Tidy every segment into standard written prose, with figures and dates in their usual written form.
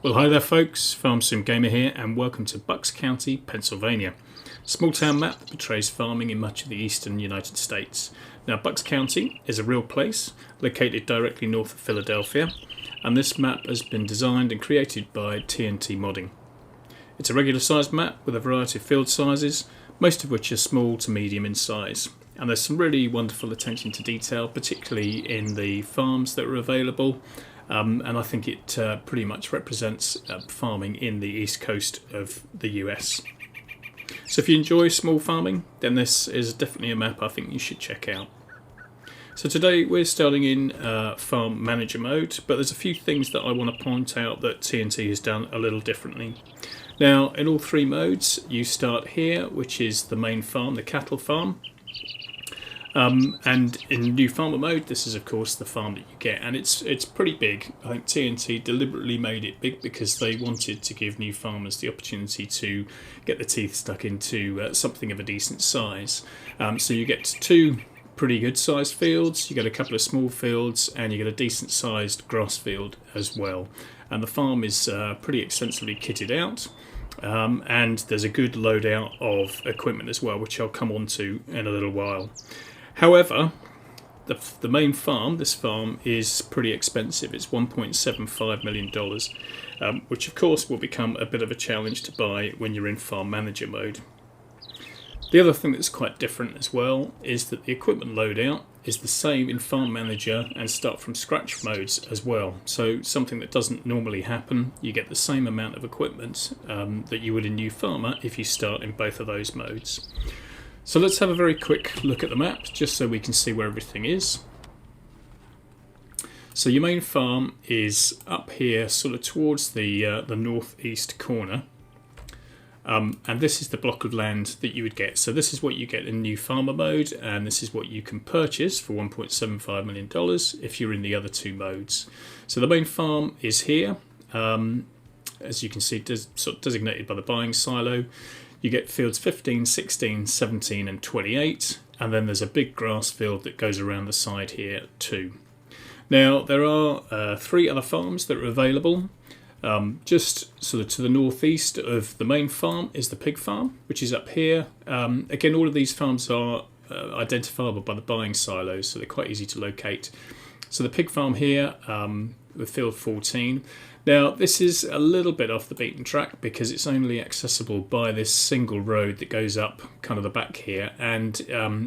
Well, hi there folks, FarmsimGamer here and welcome to Bucks County, Pennsylvania. Small town map that portrays farming in much of the eastern United States. Now Bucks County is a real place located directly north of Philadelphia, and this map has been designed and created by TNT Modding. It's a regular sized map with a variety of field sizes, most of which are small to medium in size. And there's some really wonderful attention to detail, particularly in the farms that are available. And I think it pretty much represents farming in the east coast of the US. So if you enjoy small farming, then this is definitely a map I think you should check out. So today we're starting in farm manager mode, but there's a few things that I want to point out that TNT has done a little differently. Now in all three modes you start here, which is the main farm, the cattle farm. And in new farmer mode, this is of course the farm that you get, and it's pretty big. I think TNT deliberately made it big because they wanted to give new farmers the opportunity to get their teeth stuck into something of a decent size. So you get two pretty good sized fields, you get a couple of small fields, and you get a decent sized grass field as well. And the farm is pretty extensively kitted out. And there's a good loadout of equipment as well, which I'll come on to in a little while. However, the main farm, this farm, is pretty expensive. It's $1.75 million, which of course will become a bit of a challenge to buy when you're in farm manager mode. The other thing that's quite different as well is that the equipment loadout is the same in farm manager and start from scratch modes as well. So something that doesn't normally happen, you get the same amount of equipment that you would in new farmer if you start in both of those modes. So let's have a very quick look at the map, just so we can see where everything is. So your main farm is up here, sort of towards the northeast corner. And this is the block of land that you would get. So this is what you get in new farmer mode, and this is what you can purchase for $1.75 million if you're in the other two modes. So the main farm is here. As you can see, sort of designated by the buying silo. You get fields 15, 16, 17 and 28, and then there's a big grass field that goes around the side here too. Now there are three other farms that are available. Just sort of to the northeast of the main farm is the pig farm, which is up here. Again, all of these farms are identifiable by the buying silos, so they're quite easy to locate. So the pig farm here, with field 14. Now this is a little bit off the beaten track because it's only accessible by this single road that goes up kind of the back here, and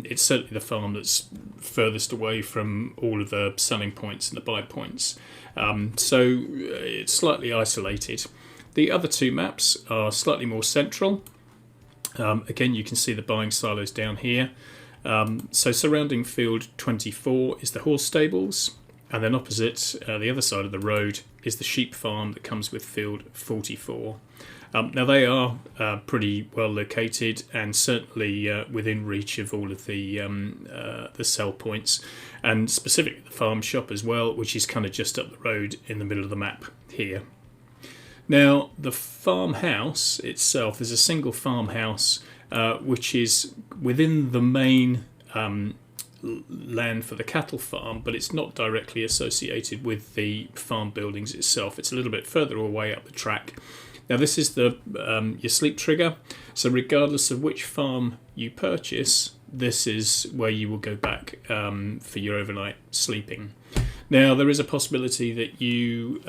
it's certainly the farm that's furthest away from all of the selling points and the buy points. So it's slightly isolated. The other two maps are slightly more central. Again, you can see the buying silos down here. So surrounding field 24 is the horse stables. And then opposite, the other side of the road, is the sheep farm that comes with field 44. Now they are pretty well located and certainly within reach of all of the sell points, and specifically the farm shop as well, which is kind of just up the road in the middle of the map here. Now the farmhouse itself, there's a single farmhouse which is within the main land for the cattle farm, but it's not directly associated with the farm buildings itself. It's a little bit further away up the track. Now this is the your sleep trigger, so regardless of which farm you purchase, this is where you will go back for your overnight sleeping. Now there is a possibility that you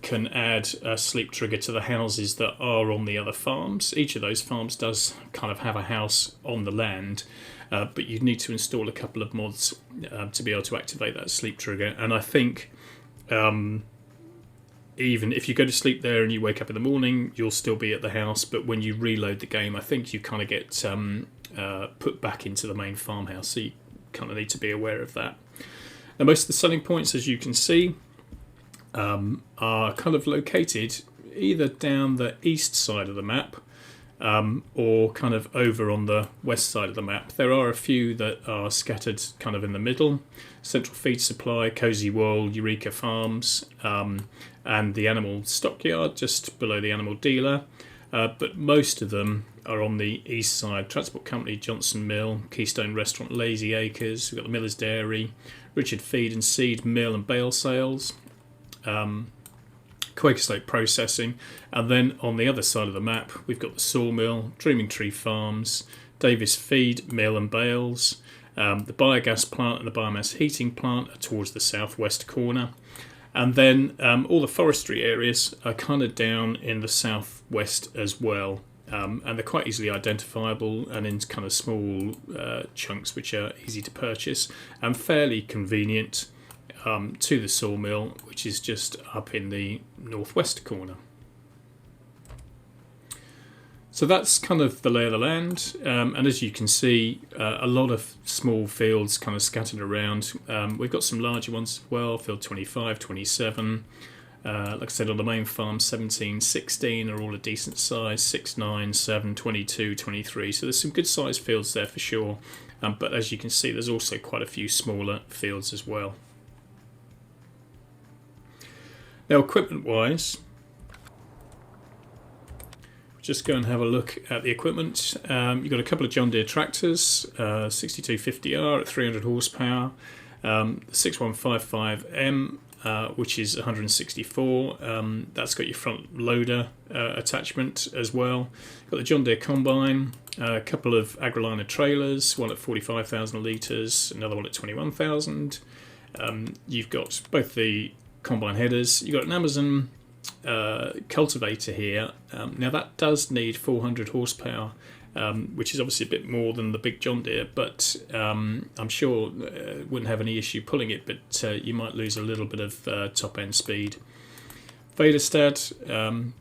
can add a sleep trigger to the houses that are on the other farms. Each of those farms does kind of have a house on the land, but you'd need to install a couple of mods to be able to activate that sleep trigger. And I think even if you go to sleep there and you wake up in the morning, you'll still be at the house, but when you reload the game, I think you kind of get put back into the main farmhouse, so you kind of need to be aware of that. Now most of the selling points, as you can see, are kind of located either down the east side of the map or kind of over on the west side of the map. There are a few that are scattered kind of in the middle. Central Feed Supply, Cozy World, Eureka Farms, and the Animal Stockyard just below the Animal Dealer. But most of them are on the east side. Transport Company, Johnson Mill, Keystone Restaurant, Lazy Acres. We've got the Miller's Dairy, Richard Feed and Seed Mill and Bale Sales. Quaker Slate Processing, and then on the other side of the map we've got the sawmill, Dreaming Tree Farms, Davis Feed Mill and Bales. The biogas plant and the biomass heating plant are towards the southwest corner, and then all the forestry areas are kind of down in the southwest as well, and they're quite easily identifiable and in kind of small chunks which are easy to purchase and fairly convenient to the sawmill, which is just up in the northwest corner. So that's kind of the lay of the land, and as you can see, a lot of small fields kind of scattered around. We've got some larger ones as well, field 25, 27. Like I said, on the main farm, 17, 16 are all a decent size, 6, 9, 7, 22, 23. So there's some good sized fields there for sure, but as you can see, there's also quite a few smaller fields as well. Now, equipment-wise, just go and have a look at the equipment. You've got a couple of John Deere tractors, 6250R at 300 horsepower, the 6155M, which is 164. That's got your front loader attachment as well. You've got the John Deere combine, a couple of Agriliner trailers, one at 45,000 litres, another one at 21,000. You've got both the combine headers. You've got an Amazon cultivator here. Now that does need 400 horsepower, which is obviously a bit more than the big John Deere, but I'm sure wouldn't have any issue pulling it, but you might lose a little bit of top end speed. Vaderstad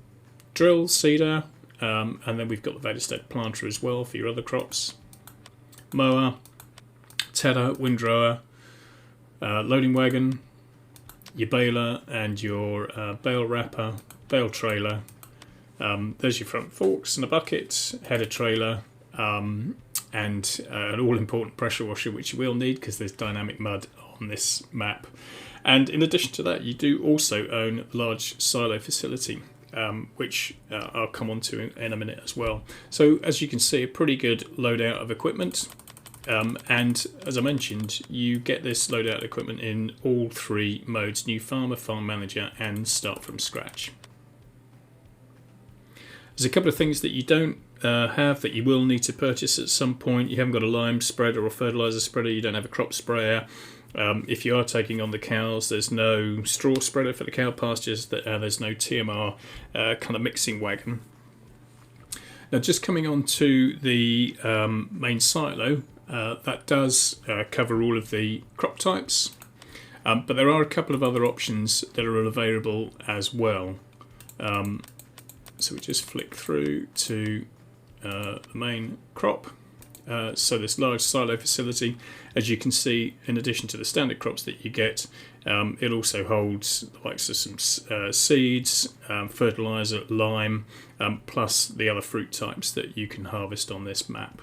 drill, seeder, and then we've got the Vaderstad planter as well for your other crops. Mower, tedder, windrower, loading wagon, your baler and your bale wrapper, bale trailer. There's your front forks and a bucket, header trailer, and an all-important pressure washer, which you will need because there's dynamic mud on this map. And in addition to that, you do also own a large silo facility, which I'll come on to in a minute as well. So as you can see, a pretty good loadout of equipment. And as I mentioned, you get this loadout equipment in all three modes: new farmer, farm manager, and start from scratch. There's a couple of things that you don't have that you will need to purchase at some point. You haven't got a lime spreader or fertilizer spreader. You don't have a crop sprayer. If you are taking on the cows, there's no straw spreader for the cow pastures. There's no TMR kind of mixing wagon. Now, just coming on to the main silo, that does cover all of the crop types, but there are a couple of other options that are available as well. So we just flick through to the main crop. So this large silo facility, as you can see, in addition to the standard crops that you get, it also holds the likes of some seeds, fertilizer, lime, plus the other fruit types that you can harvest on this map.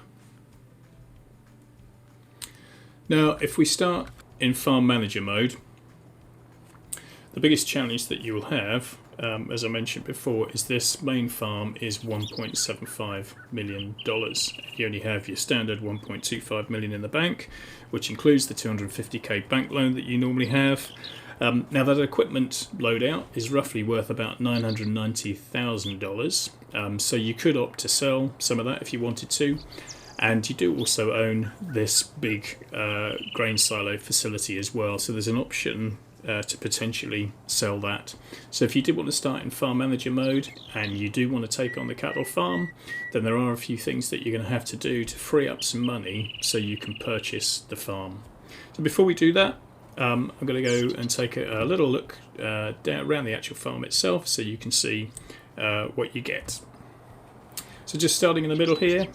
Now, if we start in farm manager mode, the biggest challenge that you will have, as I mentioned before, is this main farm is $1.75 million. You only have your standard $1.25 million in the bank, which includes the $250k bank loan that you normally have. Now that equipment loadout is roughly worth about $990,000, so you could opt to sell some of that if you wanted to. And you do also own this big grain silo facility as well, so there's an option to potentially sell that. So if you did want to start in farm manager mode and you do want to take on the cattle farm, then there are a few things that you're going to have to do to free up some money so you can purchase the farm. So before we do that, I'm going to go and take a little look down around the actual farm itself so you can see what you get. So just starting in the middle here,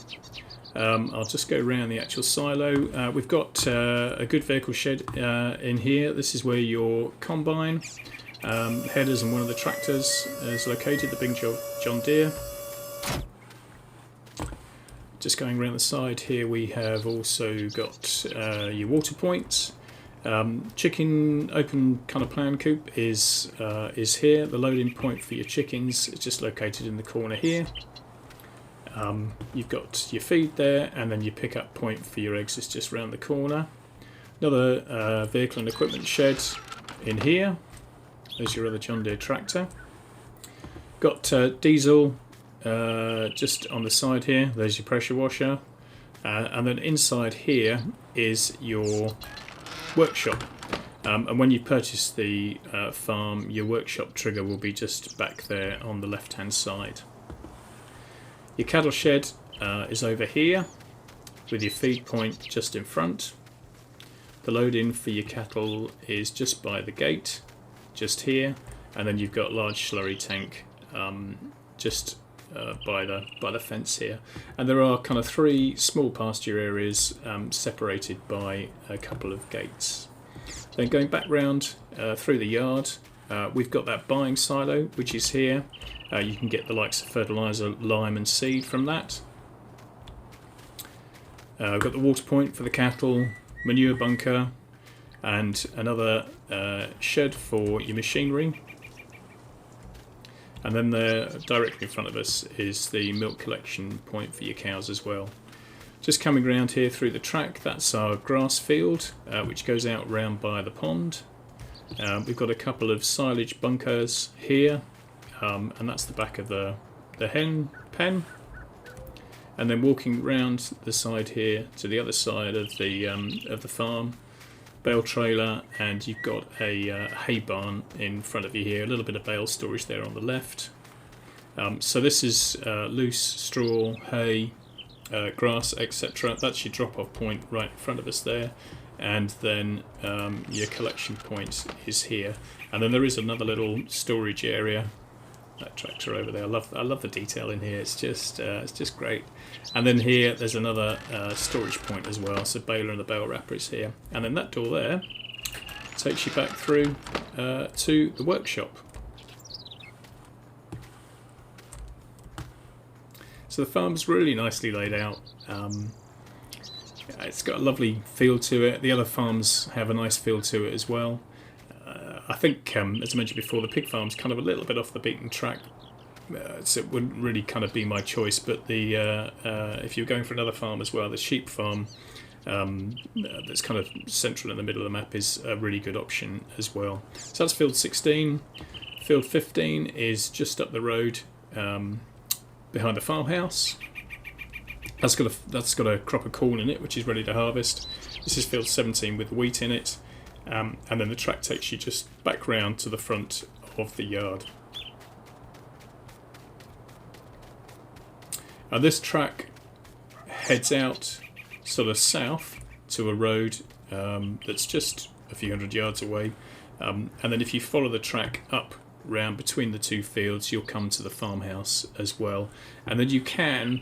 I'll just go around the actual silo. We've got a good vehicle shed in here. This is where your combine, headers and one of the tractors is located, the big John Deere. Just going around the side here, we have also got your water points. Chicken open kind of plan coop is here. The loading point for your chickens is just located in the corner here. You've got your feed there, and then your pick-up point for your eggs is just round the corner. Another vehicle and equipment shed in here. There's your other John Deere tractor. Got diesel just on the side here. There's your pressure washer. And then inside here is your workshop. And when you purchase the farm, your workshop trigger will be just back there on the left hand side. Your cattle shed is over here with your feed point just in front. The load in for your cattle is just by the gate, just here, and then you've got a large slurry tank just by the fence here. And there are kind of 3 small pasture areas separated by a couple of gates. Then going back round through the yard, we've got that buying silo, which is here. You can get the likes of fertiliser, lime and seed from that. We've got the water point for the cattle, manure bunker, and another shed for your machinery. And then there, directly in front of us, is the milk collection point for your cows as well. Just coming around here through the track, that's our grass field, which goes out round by the pond. We've got a couple of silage bunkers here, and that's the back of the hen pen. And then walking round the side here to the other side of the farm, bale trailer, and you've got a hay barn in front of you here, a little bit of bale storage there on the left. So this is loose straw, hay, grass, etc. That's your drop-off point right in front of us there, and then your collection point is here. And then there is another little storage area. That tractor over there, I love the detail in here. It's just great. And then here there's another storage point as well. So baler and the bale wrapper is here, and then that door there takes you back through to the workshop. So the farm's really nicely laid out. It's got a lovely feel to it. The other farms have a nice feel to it as well. I think, as I mentioned before, the pig farm's kind of a little bit off the beaten track, so it wouldn't really kind of be my choice. But the if you're going for another farm as well, the sheep farm that's kind of central in the middle of the map is a really good option as well. So that's field 16. Field 15 is just up the road behind the farmhouse. That's got a crop of corn in it, which is ready to harvest. This is field 17 with wheat in it. And then the track takes you just back round to the front of the yard. This track heads out sort of south to a road that's just a few hundred yards away. And then if you follow the track up round between the 2 fields, you'll come to the farmhouse as well. And then you can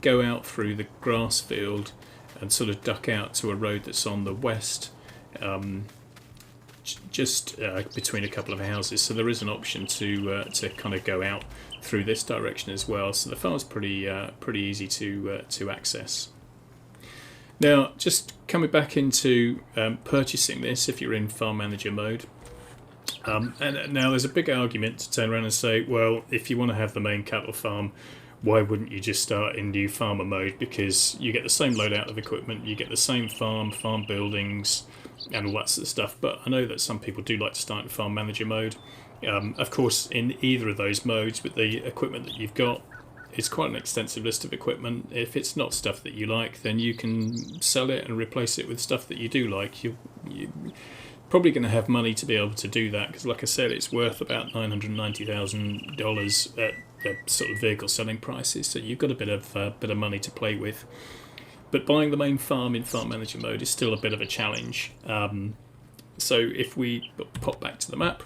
go out through the grass field and sort of duck out to a road that's on the west, just between a couple of houses. So there is an option to kind of go out through this direction as well. So the farm's pretty easy to access. Now, just coming back into purchasing this, if you're in farm manager mode, and now there's a big argument to turn around and say, well, if you want to have the main cattle farm, why wouldn't you just start in new farmer mode? Because you get the same loadout of equipment, you get the same farm buildings, and all that sort of stuff. But I know that some people do like to start in farm manager mode. Of course, in either of those modes, with the equipment that you've got, it's quite an extensive list of equipment. If it's not stuff that you like, then you can sell it and replace it with stuff that you do like. You're probably going to have money to be able to do that, because like I said, it's worth about $990,000 at the sort of vehicle selling prices, so you've got a bit of money to play with. But buying the main farm in farm manager mode is still a bit of a challenge. So if we pop back to the map,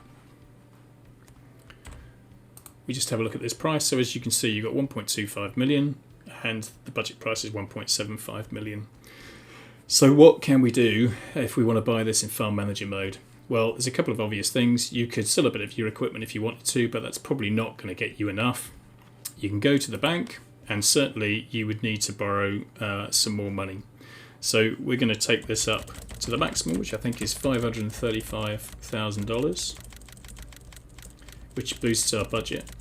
we just have a look at this price. So as you can see, you've got 1.25 million and the budget price is 1.75 million. So what can we do if we want to buy this in farm manager mode? Well, there's a couple of obvious things. You could sell a bit of your equipment if you wanted to, but that's probably not going to get you enough. You can go to the bank, and certainly you would need to borrow some more money. So we're going to take this up to the maximum, which I think is $535,000, which boosts our budget.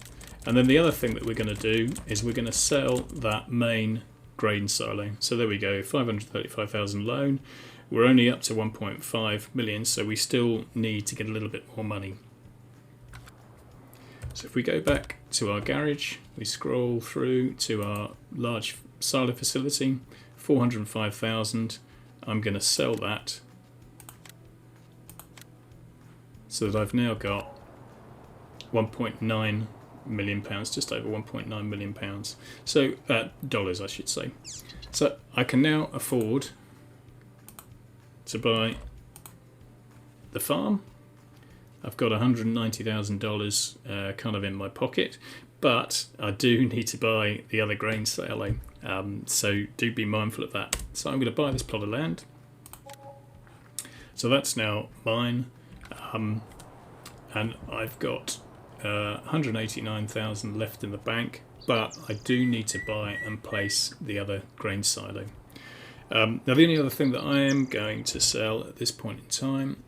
And then the other thing that we're going to do is we're going to sell that main grain silo. So there we go, 535,000 loan. We're only up to 1.5 million, so we still need to get a little bit more money. So if we go back to our garage, we scroll through to our large silo facility, 405,000. I'm going to sell that so that I've now got 1.9 million pounds, just over 1.9 million pounds. So dollars, I should say. So I can now afford to buy the farm. I've got $190,000 kind of in my pocket, but I do need to buy the other grain silo. So do be mindful of that. So I'm going to buy this plot of land. So that's now mine. And I've got 189,000 left in the bank, but I do need to buy and place the other grain silo. Now the only other thing that I am going to sell at this point in time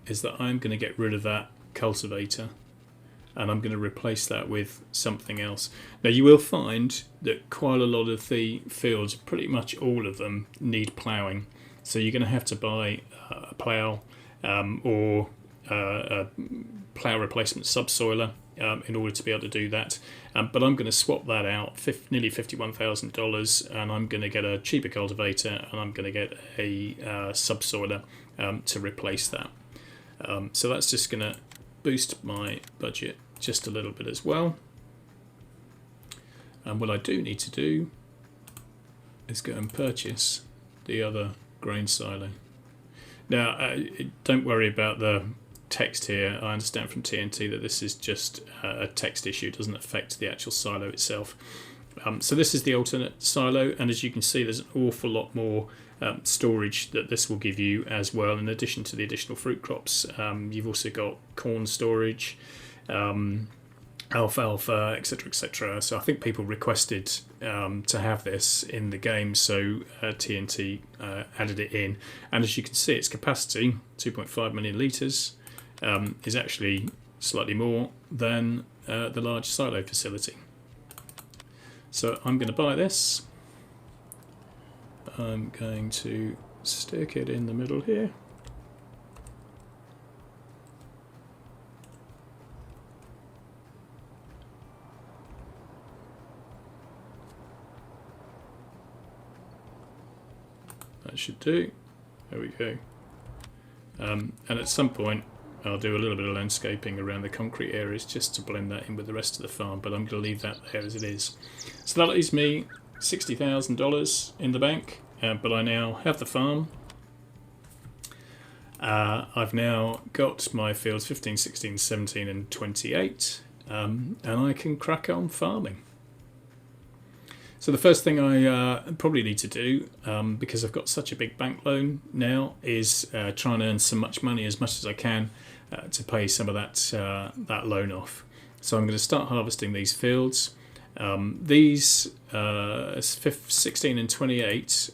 is that I'm going to get rid of that cultivator, and I'm going to replace that with something else. Now you will find that quite a lot of the fields, pretty much all of them, need ploughing. So you're going to have to buy a plough or a plough replacement subsoiler in order to be able to do that. But I'm going to swap that out, nearly $51,000, and I'm going to get a cheaper cultivator, and I'm going to get a subsoiler to replace that. So that's just going to boost my budget just a little bit as well. And what I do need to do is go and purchase the other grain silo. Now, don't worry about the text here. I understand from TNT that this is just a text issue. It doesn't affect the actual silo itself. So this is the alternate silo, and as you can see, there's an awful lot more storage that this will give you as well, in addition to the additional fruit crops. You've also got corn storage, alfalfa, etc, etc. So I think people requested to have this in the game, so TNT added it in, and as you can see, its capacity, 2.5 million litres, is actually slightly more than the large silo facility. So I'm going to buy this. I'm going to stick it in the middle here. That should do. There we go. And at some point I'll do a little bit of landscaping around the concrete areas just to blend that in with the rest of the farm, but I'm going to leave that there as it is. So that leaves me $60,000 in the bank, but I now have the farm. I've now got my fields 15, 16, 17 and 28, and I can crack on farming. So the first thing I probably need to do, because I've got such a big bank loan now, is try and earn as much as I can to pay some of that loan off. So I'm going to start harvesting these fields. These 16 and 28,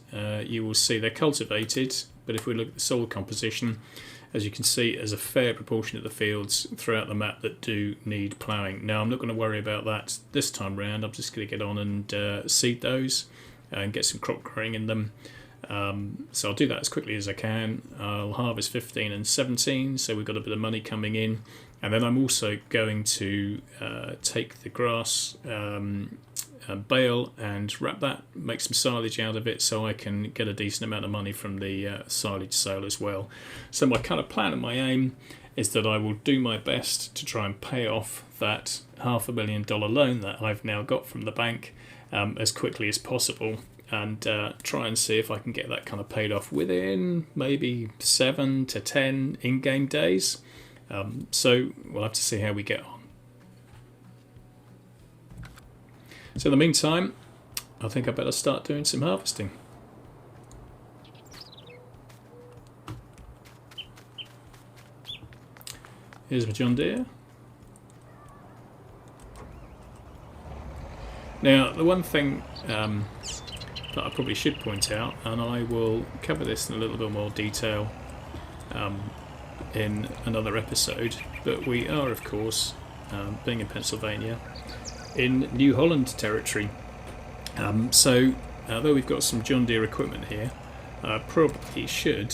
you will see they're cultivated, but if we look at the soil composition, as you can see, there's a fair proportion of the fields throughout the map that do need ploughing. Now, I'm not going to worry about that this time round. I'm just going to get on and seed those and get some crop growing in them. So I'll do that as quickly as I can. I'll harvest 15 and 17, so we've got a bit of money coming in. And then I'm also going to take the grass bale and wrap that, make some silage out of it, so I can get a decent amount of money from the silage sale as well. So my kind of plan and my aim is that I will do my best to try and pay off that $500,000 loan that I've now got from the bank as quickly as possible, and try and see if I can get that kind of paid off within maybe 7 to 10 in-game days. So we'll have to see how we get on. So in the meantime, I think I better start doing some harvesting. Here's my John Deere. Now, the one thing that I probably should point out, and I will cover this in a little bit more detail in another episode, but we are, of course, being in Pennsylvania, in New Holland territory. So although we've got some John Deere equipment here, I probably should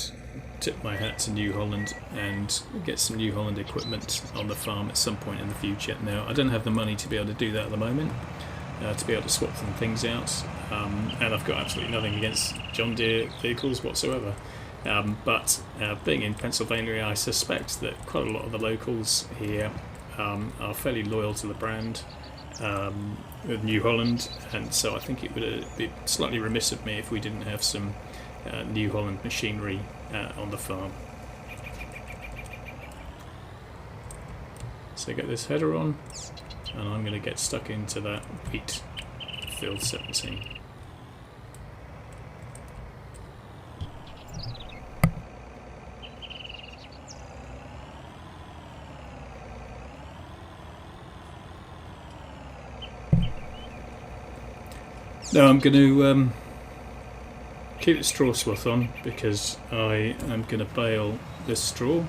tip my hat to New Holland and get some New Holland equipment on the farm at some point in the future. Now, I don't have the money to be able to do that at the moment, to be able to swap some things out, and I've got absolutely nothing against John Deere vehicles whatsoever. But being in Pennsylvania, I suspect that quite a lot of the locals here are fairly loyal to the brand with New Holland, and so I think it would be slightly remiss of me if we didn't have some New Holland machinery on the farm. So get this header on, and I'm going to get stuck into that wheat field 17. Now I'm going to keep the straw swath on because I am going to bale this straw.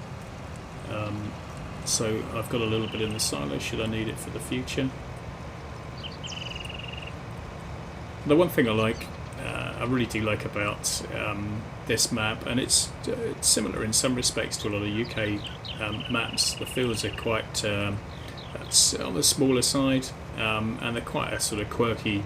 So I've got a little bit in the silo should I need it for the future. The one thing I really do like about this map, and it's similar in some respects to a lot of UK maps, the fields are quite on the smaller side, and they're quite a sort of quirky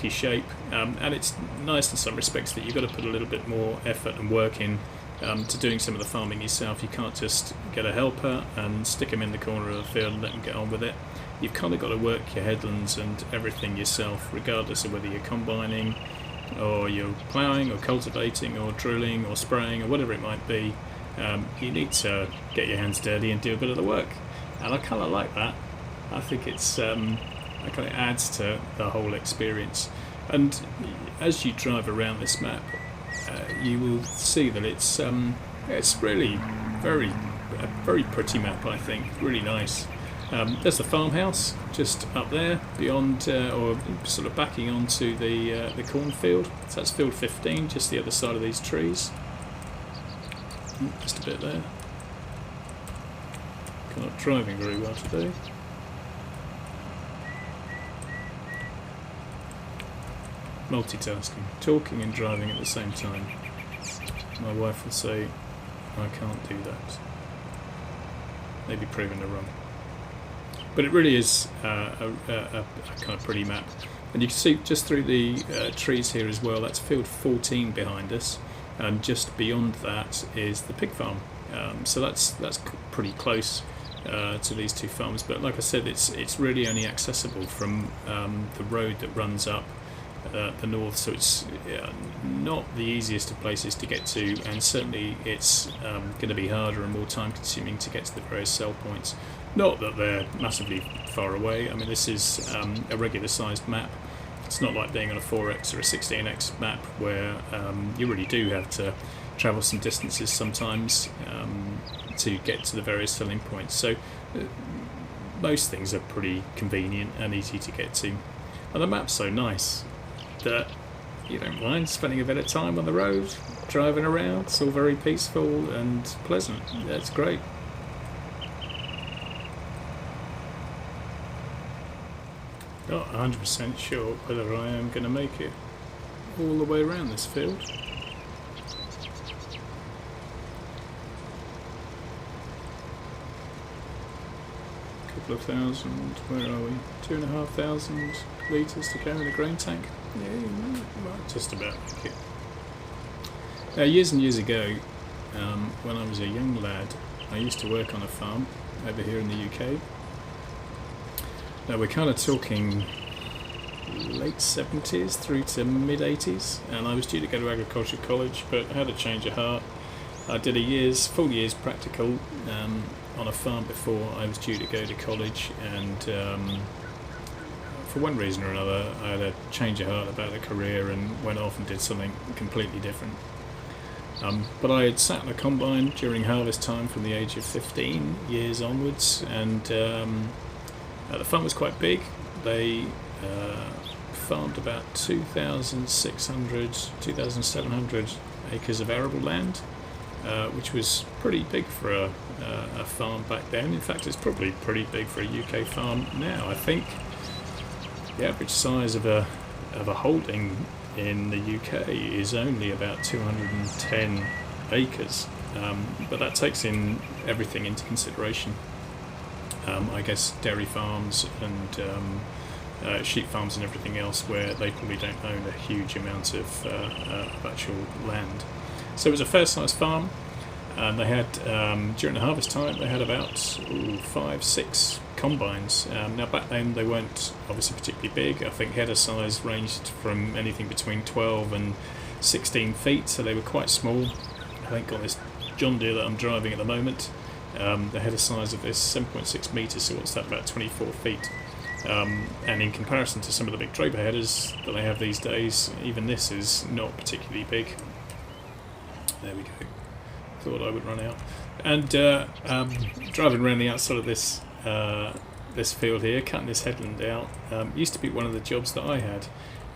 shape, and it's nice in some respects that you've got to put a little bit more effort and work in to doing some of the farming yourself. You can't just get a helper and stick them in the corner of the field and let them get on with it. You've kind of got to work your headlands and everything yourself, regardless of whether you're combining or you're ploughing or cultivating or drilling or spraying or whatever it might be. You need to get your hands dirty and do a bit of the work, and I kind of like that. I think it's it kind of adds to the whole experience. And as you drive around this map, you will see that it's really a very pretty map. I think really nice. There's the farmhouse just up there beyond, or sort of backing onto the cornfield. So that's field 15, just the other side of these trees. Just a bit there. Not driving very well today. Multitasking, talking and driving at the same time. My wife will say I can't do that. Maybe proving her wrong. But it really is a kind of pretty map. And you can see just through the trees here as well, that's field 14 behind us, and just beyond that is the pig farm. So that's pretty close to these two farms. But like I said, it's really only accessible from the road that runs up the north, so it's not the easiest of places to get to, and certainly it's going to be harder and more time consuming to get to the various sell points. Not that they're massively far away. I mean, this is a regular sized map. It's not like being on a 4x or a 16x map where you really do have to travel some distances sometimes to get to the various selling points. So most things are pretty convenient and easy to get to, and the map's so nice that you don't mind spending a bit of time on the road, driving around. It's all very peaceful and pleasant. That's great. Not 100% sure whether I am going to make it all the way around this field. Couple of thousand, where are we? 2,500 litres to go in the grain tank. Yeah, you might just about make it. Now, years and years ago, when I was a young lad, I used to work on a farm over here in the UK. Now we're kind of talking late 70s through to mid 80s, and I was due to go to agriculture college, but had a change of heart. I did a full year's practical on a farm before I was due to go to college, and for one reason or another I had a change of heart about a career and went off and did something completely different. But I had sat in a combine during harvest time from the age of 15 years onwards, and the farm was quite big. They farmed about 2,600, 2,700 acres of arable land, which was pretty big for a farm back then. In fact, it's probably pretty big for a UK farm now. I think the average size of a holding in the UK is only about 210 acres. but that takes in everything into consideration. I guess dairy farms and sheep farms and everything else, where they probably don't own a huge amount of actual land. So it was a fair-sized farm, and they had, during the harvest time, they had about 5-6 combines. Now back then they weren't obviously particularly big. I think header size ranged from anything between 12 and 16 feet, so they were quite small. I think on this John Deere that I'm driving at the moment, the header size of this 7.6 metres, so what's that, about 24 feet. And in comparison to some of the big draper headers that I have these days, even this is not particularly big. There we go. Thought I would run out. And driving around the outside of this this field here, cutting this headland out, used to be one of the jobs that I had.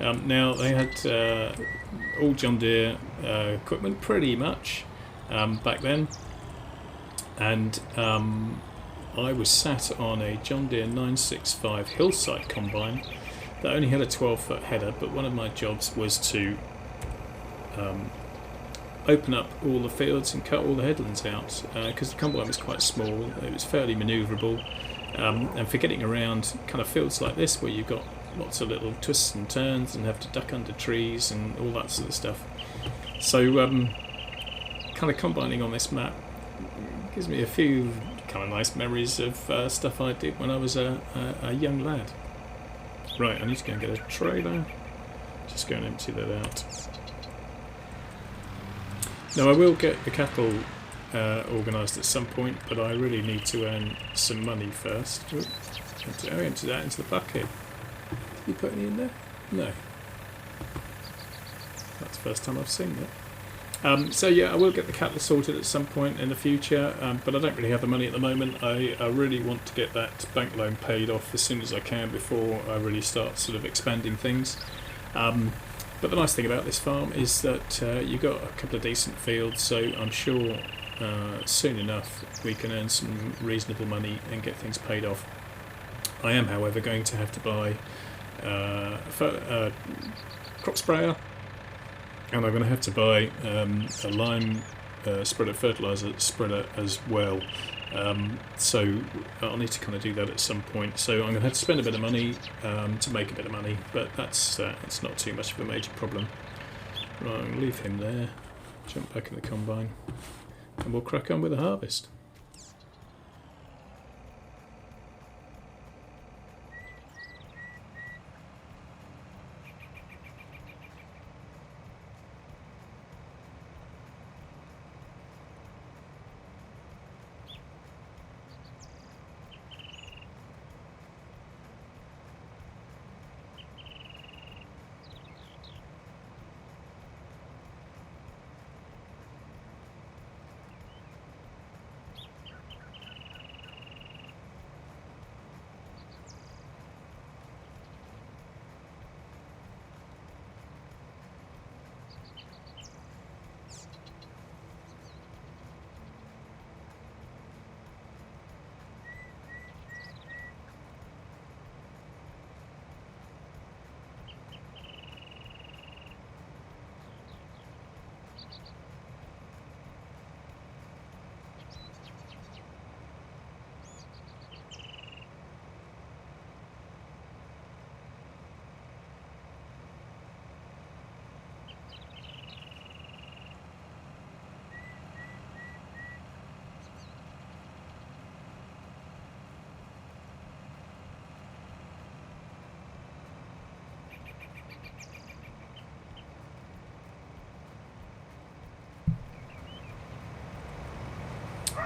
Now they had all John Deere equipment pretty much back then, and I was sat on a John Deere 965 hillside combine that only had a 12-foot header, but one of my jobs was to open up all the fields and cut all the headlands out, because the combine was quite small. It was fairly manoeuvrable, and for getting around kind of fields like this where you've got lots of little twists and turns and have to duck under trees and all that sort of stuff. So kind of combining on this map gives me a few kind of nice memories of stuff I did when I was a young lad. Right, I need to go and get a trailer. Just go and empty that out. Now I will get the cattle organised at some point, but I really need to earn some money first. Ooh, I empty that into the bucket. Did you put any in there? No. That's the first time I've seen that. So yeah, I will get the cattle sorted at some point in the future, but I don't really have the money at the moment. I really want to get that bank loan paid off as soon as I can before I really start sort of expanding things. But the nice thing about this farm is that you've got a couple of decent fields, so I'm sure soon enough we can earn some reasonable money and get things paid off. I am, however, going to have to buy a crop sprayer, and I'm going to have to buy a lime spreader, fertiliser spreader as well. So I'll need to kind of do that at some point. So I'm going to have to spend a bit of money to make a bit of money, but that's it's not too much of a major problem. Right, I'm going to leave him there, jump back in the combine, and we'll crack on with the harvest.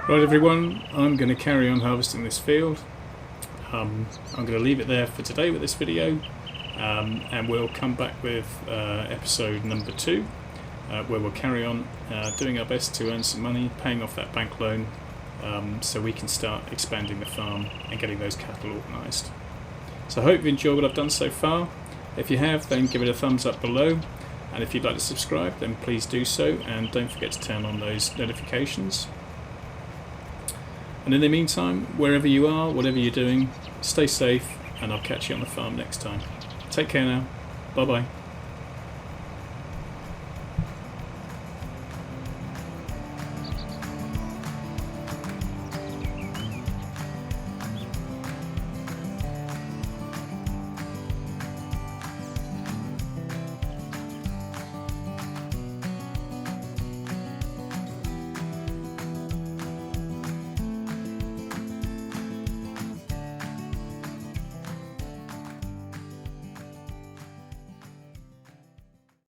Right everyone, I'm going to carry on harvesting this field. I'm going to leave it there for today with this video, and we'll come back with episode number 2, where we'll carry on doing our best to earn some money, paying off that bank loan, so we can start expanding the farm and getting those cattle organised. So I hope you enjoyed what I've done so far. If you have, then give it a thumbs up below, and if you'd like to subscribe, then please do so, and don't forget to turn on those notifications. And in the meantime, wherever you are, whatever you're doing, stay safe, and I'll catch you on the farm next time. Take care now. Bye bye.